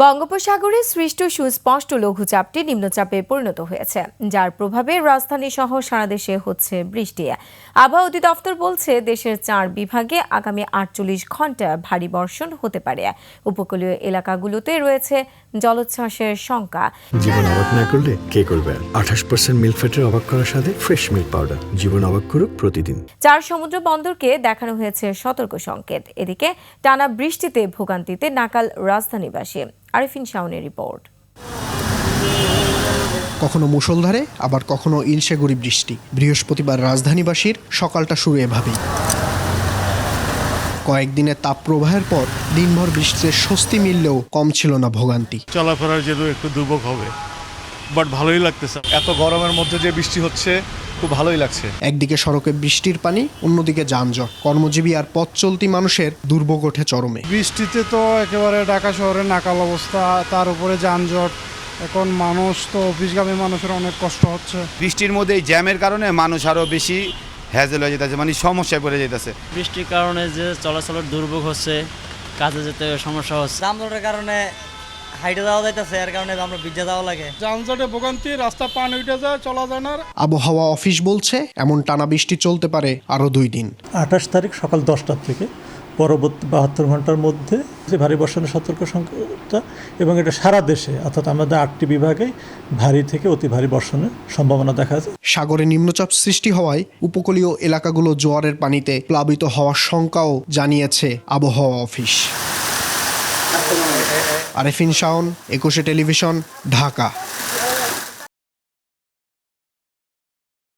বঙ্গোপসাগরে সৃষ্ট সুস্পষ্ট লঘুচাপটি নিম্নচাপে পরিণত হয়েছে, যার প্রভাবে রাজধানী সহ সারা দেশে হচ্ছে বৃষ্টি। আবহাওয়া অধিদপ্তর বলছে দেশের 4 বিভাগে আগামী 48 ঘন্টা ভারী বর্ষণ হতে পারে। উপকূলীয় এলাকাগুলোতে রয়েছে জলোচ্ছ্বাসের শঙ্কা। জীবন অবাক না করলে কে করবে? 28% মিল্ক ফ্যাটের অবাক করার সাথে ফ্রেশ মিল্ক পাউডার। জীবন অবাক করুক প্রতিদিন। 4 সমুদ্র বন্দরকে দেখানো হয়েছে সতর্ক সংকেত। এদিকে টানা বৃষ্টিতে ভোগান্তিতে নাকাল রাজধানীবাসী। আরিফিন শাওনের রিপোর্ট। কখনো মুষলধারে আবার কখনো ইলশেগুড়ি বৃষ্টি। বৃহস্পতিবার রাজধানীবাসীর সকালটা শুরু এভাবেই। কয়েকদিনের তাপপ্রবাহের পর দিনভর বৃষ্টিতে স্বস্তি মিললেও কম ছিল না ভোগান্তি। চলাফেরার জন্য একটু দুর্ভোগ হবে, বাট ভালোই লাগতেছে। এত গরমের মধ্যে যে বৃষ্টি হচ্ছে খুব ভালোই লাগছে। একদিকে সড়কে বৃষ্টির পানি, অন্যদিকে যানজট। কর্মজীবী আর পথ চলতি মানুষের দুর্ভোগ ওঠে চরমে। বৃষ্টিতে তো একেবারে ঢাকা শহরে নাকাল অবস্থা, তার উপরে যানজট। এখন মানুষ তো অফিসগামী মানুষের অনেক কষ্ট হচ্ছে। বৃষ্টির মধ্যে এই জ্যামের কারণে মানুষ আরও বেশি হ্যাজেল হয়ে যেতেছে, মানে সমস্যায় পড়ে যেতেছে। বৃষ্টির কারণে যে চলাচলের দুর্ভোগ হচ্ছে, কাজে যেতে সমস্যা হচ্ছে। যানজটের কারণে হাইটে যাওয়া যাইতেছে, এর কারণে আমরা ভিজে যাওয়া লাগে। যানজটে ভোগান্তি, রাস্তা পানি উঠে যায়, চলা যায় না। আবহাওয়া অফিস বলছে এমন টানা বৃষ্টি চলতে পারে আরও 2 দিন। 28 তারিখ সকাল 10টা থেকে পরবর্তী 72 ঘন্টার মধ্যে যে ভারী বর্ষণের সতর্ক সংকেতটা, এবং এটা সারা দেশে অর্থাৎ আমাদের 8টি বিভাগে ভারী থেকে অতি ভারী বর্ষণের সম্ভাবনা দেখা যায়। সাগরে নিম্নচাপ সৃষ্টি হওয়ায় উপকূলীয় এলাকাগুলো জোয়ারের পানিতে প্লাবিত হওয়ার শঙ্কাও জানিয়েছে আবহাওয়া অফিস। আরিফিন শাওন, 21 টেলিভিশন, ঢাকা।